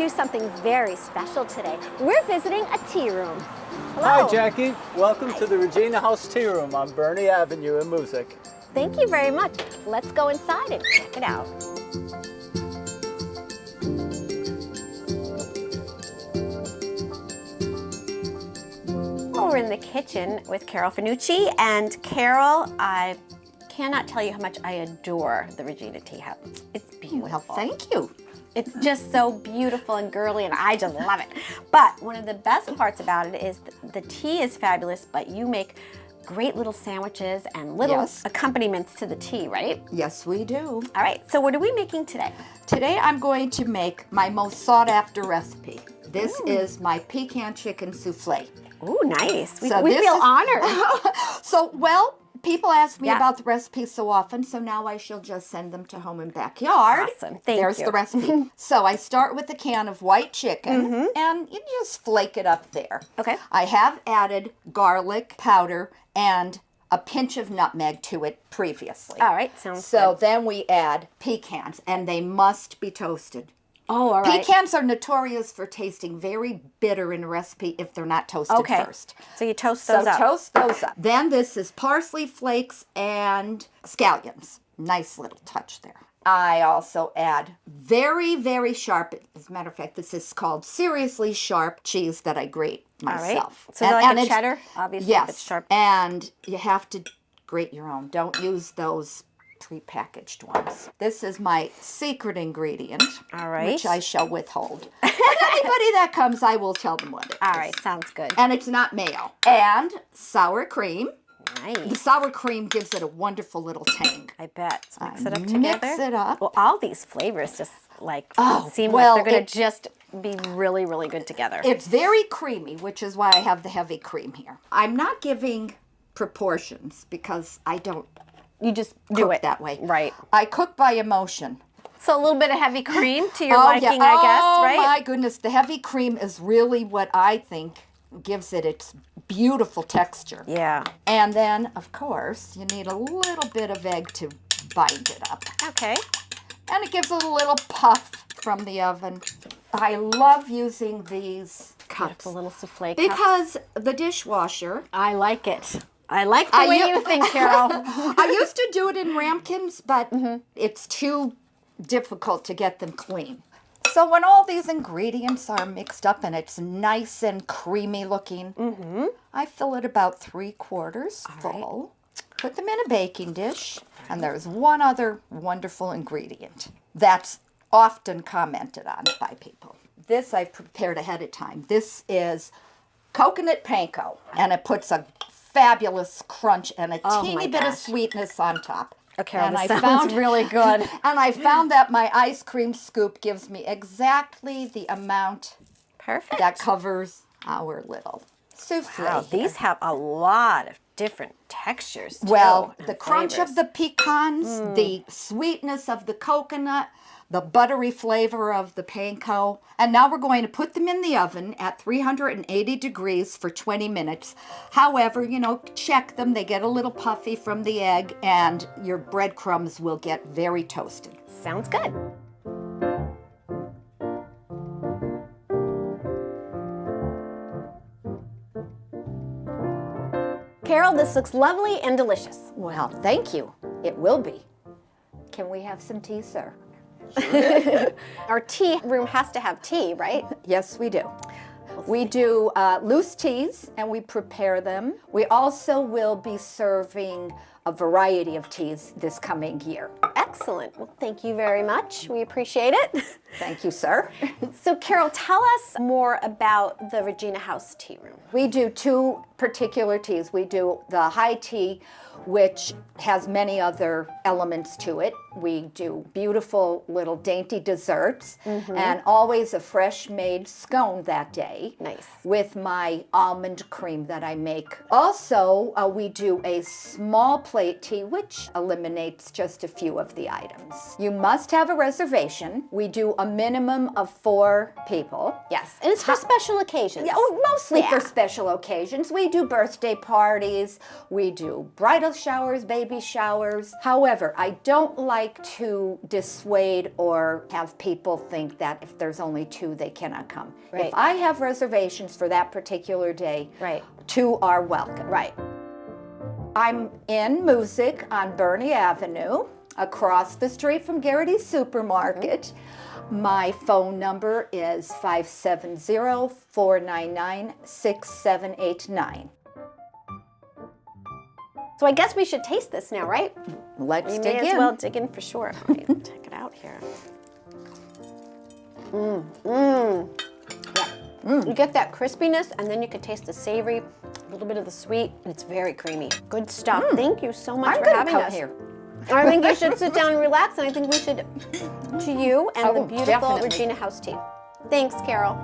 do something very special today. We're visiting a tea room. Hello. Hi, Jackie. Welcome to the Regina House Tea Room on Bernie Avenue in Music. Thank you very much. Let's go inside and check it out. We're in the kitchen with Carol Finucci, and Carol, I cannot tell you how much I adore the Regina Tea House. It's beautiful. Well, thank you. It's just so beautiful and girly, and I just love it. But one of the best parts about it is the tea is fabulous, but you make great little sandwiches and little accompaniments to the tea, right? Yes, we do. All right, so what are we making today? Today I'm going to make my most sought after recipe. This is my pecan chicken souffle. Ooh, nice. We So feel this is- honored. Well, people ask me Yeah. about the recipes so often, so now I shall just send them to home and backyard. Awesome. Thank There's you. the recipe. So I start with a can of white chicken, and you just flake it up there. Okay. I have added garlic powder and a pinch of nutmeg to it previously. All right, sounds So good. then we add pecans, and they must be toasted. Oh, all right. Pecans are notorious for tasting very bitter in a recipe if they're not toasted Okay. first. So you toast So those up. toast those up. Then this is parsley flakes and scallions. Nice little touch there. I also add very, very sharp, as a matter of fact, this is called seriously sharp cheese that I grate All right. myself. So like a it's- cheddar, obviously, yes, if it's sharp. and you have to grate your own. Don't use those pre-packaged ones. This is my secret ingredient, All right. which I shall withhold. But anybody that comes, I will tell them what it is. All right, sounds good. And it's not mayo. And sour cream. The Nice. sour cream gives it a wonderful little tang. I bet. So mix it up Mix together. it up. Well, all these flavors just like seem well, like they're going it- to just be really, really good together. It's very creamy, which is why I have the heavy cream here. I'm not giving proportions because I don't You just do cook it that way. Right. I cook by emotion. So a little bit of heavy cream to your Oh, liking, yeah. I guess, Oh, right? my goodness. The heavy cream is really what I think gives it its beautiful texture. Yeah. And then, of course, you need a little bit of egg to bind it up. Okay. And it gives it a little puff from the oven. I love using these cups Beautiful little souffle cup. because the dishwasher, I like it. I like the way you think, Carol. I used to do it in ramekins, but it's too difficult to get them clean. So when all these ingredients are mixed up and it's nice and creamy looking, I fill it about 3/4 full. Put them in a baking dish. And there's one other wonderful ingredient that's often commented on by people. This I've prepared ahead of time. This is coconut panko, and it puts a fabulous crunch and a Oh teeny my bit of gosh. sweetness on top. Okay, and this sounds really good. And I found that my ice cream scoop gives me exactly the amount Perfect. that covers our little souffle. Wow, here. these have a lot of different textures, too, Well, and the crunch flavors. of the pecans, the sweetness of the coconut, the buttery flavor of the panko. And now we're going to put them in the oven at 380 degrees for 20 minutes. However, check them. They get a little puffy from the egg, and your breadcrumbs will get very toasted. Sounds good. Carol, this looks lovely and delicious. Well, thank you. It will be. Can we have some tea, sir? Our tea room has to have tea, right? Yes, we do. We do loose teas, and we prepare them. We also will be serving a variety of teas this coming year. Excellent. Well, thank you very much. We appreciate it. Thank you, sir. So, Carol, tell us more about the Regina House Tea Room. We do two particular teas. We do the high tea, which has many other elements to it. We do beautiful little dainty desserts and always a fresh made scone that day. Nice. With my almond cream that I make. Also, we do a small plate tea, which eliminates just a few of the items. You must have a reservation. We do a minimum of 4 people. Yes, and it's for special occasions. Yeah, mostly Yeah. for special occasions. We do birthday parties, we do bridal showers, baby showers. However, I don't like to dissuade or have people think that if there's only 2, they cannot come. Right. If I have reservations for that particular day, Right. 2 are welcome. Right. I'm in Music on Bernie Avenue, across the street from Garrity's Supermarket. My phone number is 570-499-6789. So I guess we should taste this now, right? Let's We dig may as in. well dig in for sure. Let me check it out here. You get that crispiness, and then you can taste the savory, a little bit of the sweet, and it's very creamy. Good stuff. Thank you so much I'm for gonna having come us. here. I think you should sit down and relax, and I think we should to you and the Oh, beautiful definitely. Regina House tea. Thanks, Carol.